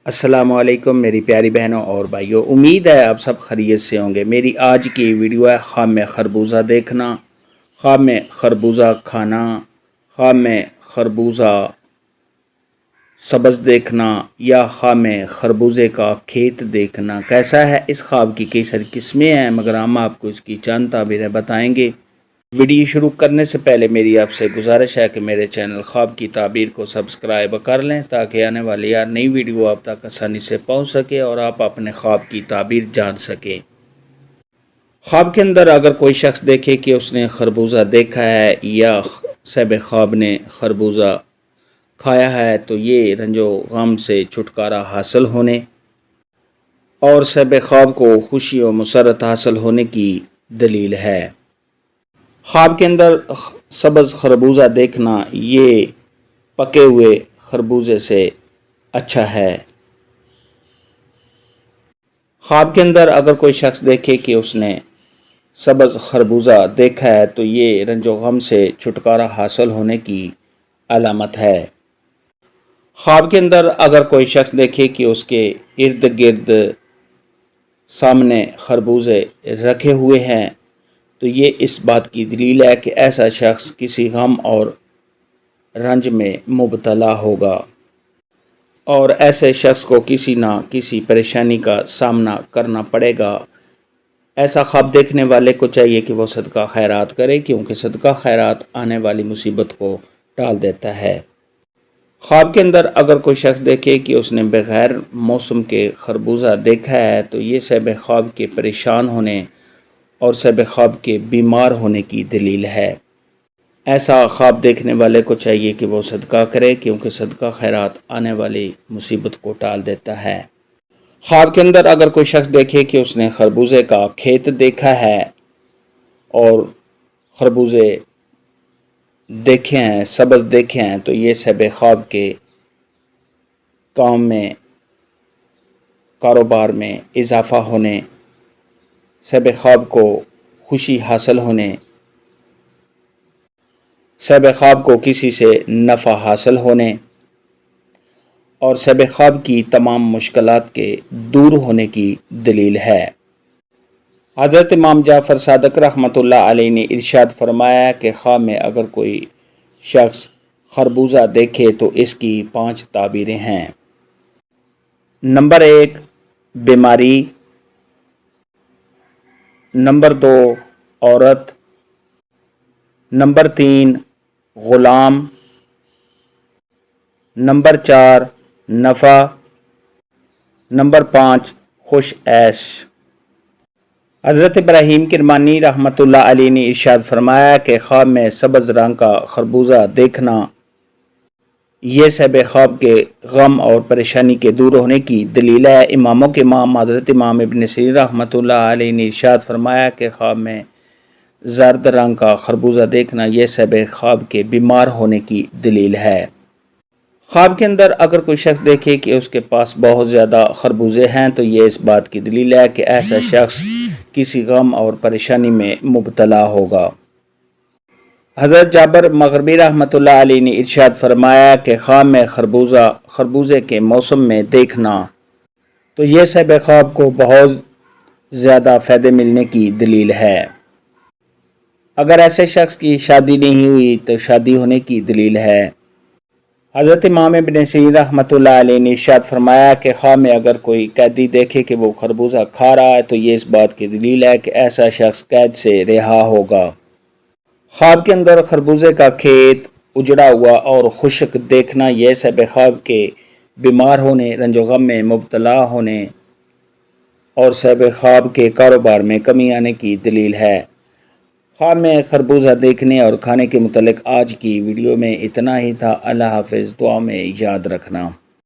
السلام علیکم میری پیاری بہنوں اور بھائیوں، امید ہے آپ سب خیریت سے ہوں گے۔ میری آج کی ویڈیو ہے خواب میں خربوزہ دیکھنا، خواب میں خربوزہ کھانا، خواب میں خربوزہ سبز دیکھنا یا خواب میں خربوزے کا کھیت دیکھنا کیسا ہے۔ اس خواب کی کئی ساری قسمیں ہیں مگر ہم آپ کو اس کی چند تعبیریں بتائیں گے۔ ویڈیو شروع کرنے سے پہلے میری آپ سے گزارش ہے کہ میرے چینل خواب کی تعبیر کو سبسکرائب کر لیں تاکہ آنے والی نئی ویڈیو آپ تک آسانی سے پہنچ سکے اور آپ اپنے خواب کی تعبیر جان سکیں۔ خواب کے اندر اگر کوئی شخص دیکھے کہ اس نے خربوزہ دیکھا ہے یا صاحب خواب نے خربوزہ کھایا ہے تو یہ رنج و غم سے چھٹکارا حاصل ہونے اور صاحب خواب کو خوشی و مسرت حاصل ہونے کی دلیل ہے۔ خواب کے اندر سبز خربوزہ دیکھنا یہ پکے ہوئے خربوزے سے اچھا ہے۔ خواب کے اندر اگر کوئی شخص دیکھے کہ اس نے سبز خربوزہ دیکھا ہے تو یہ رنج و غم سے چھٹکارا حاصل ہونے کی علامت ہے۔ خواب کے اندر اگر کوئی شخص دیکھے کہ اس کے ارد گرد سامنے خربوزے رکھے ہوئے ہیں تو یہ اس بات کی دلیل ہے کہ ایسا شخص کسی غم اور رنج میں مبتلا ہوگا اور ایسے شخص کو کسی نہ کسی پریشانی کا سامنا کرنا پڑے گا۔ ایسا خواب دیکھنے والے کو چاہیے کہ وہ صدقہ خیرات کرے کیونکہ صدقہ خیرات آنے والی مصیبت کو ٹال دیتا ہے۔ خواب کے اندر اگر کوئی شخص دیکھے کہ اس نے بغیر موسم کے خربوزہ دیکھا ہے تو یہ صاحب خواب کے پریشان ہونے اور صاحب خواب کے بیمار ہونے کی دلیل ہے۔ ایسا خواب دیکھنے والے کو چاہیے کہ وہ صدقہ کرے کیونکہ صدقہ خیرات آنے والی مصیبت کو ٹال دیتا ہے۔ خواب کے اندر اگر کوئی شخص دیکھے کہ اس نے خربوزے کا کھیت دیکھا ہے اور خربوزے دیکھے ہیں، سبز دیکھے ہیں تو یہ صاحب خواب کے کام میں، کاروبار میں اضافہ ہونے، صاحب خواب کو خوشی حاصل ہونے، صاحب خواب کو کسی سے نفع حاصل ہونے اور صاحب خواب کی تمام مشکلات کے دور ہونے کی دلیل ہے۔ حضرت امام جعفر صادق رحمۃ اللہ علیہ نے ارشاد فرمایا کہ خواب میں اگر کوئی شخص خربوزہ دیکھے تو اس کی 5 تعبیریں ہیں۔ نمبر 1 بیماری، نمبر 2 عورت، نمبر 3 غلام، نمبر 4 نفع، نمبر 5 خوش عیش۔ حضرت ابراہیم کرمانی رحمۃ اللہ علیہ نے ارشاد فرمایا کہ خواب میں سبز رنگ کا خربوزہ دیکھنا یہ صاحب خواب کے غم اور پریشانی کے دور ہونے کی دلیل ہے۔ اماموں کے امام حضرت امام ابن سیرین رحمۃ اللہ علیہ نے ارشاد فرمایا کہ خواب میں زرد رنگ کا خربوزہ دیکھنا یہ صاحب خواب کے بیمار ہونے کی دلیل ہے۔ خواب کے اندر اگر کوئی شخص دیکھے کہ اس کے پاس بہت زیادہ خربوزے ہیں تو یہ اس بات کی دلیل ہے کہ ایسا شخص کسی غم اور پریشانی میں مبتلا ہوگا۔ حضرت جابر مغربی رحمۃ اللہ علیہ نے ارشاد فرمایا کہ خواب میں خربوزے کے موسم میں دیکھنا تو یہ صاحب خواب کو بہت زیادہ فائدے ملنے کی دلیل ہے۔ اگر ایسے شخص کی شادی نہیں ہوئی تو شادی ہونے کی دلیل ہے۔ حضرت امام ابن سیرین رحمۃ اللہ علیہ نے ارشاد فرمایا کہ خواب میں اگر کوئی قیدی دیکھے کہ وہ خربوزہ کھا رہا ہے تو یہ اس بات کی دلیل ہے کہ ایسا شخص قید سے رہا ہوگا۔ خواب کے اندر خربوزے کا کھیت اجڑا ہوا اور خشک دیکھنا یہ صاحب خواب کے بیمار ہونے، رنج و غم میں مبتلا ہونے اور صاحب خواب کے کاروبار میں کمی آنے کی دلیل ہے۔ خواب میں خربوزہ دیکھنے اور کھانے کے متعلق آج کی ویڈیو میں اتنا ہی تھا۔ اللہ حافظ، دعا میں یاد رکھنا۔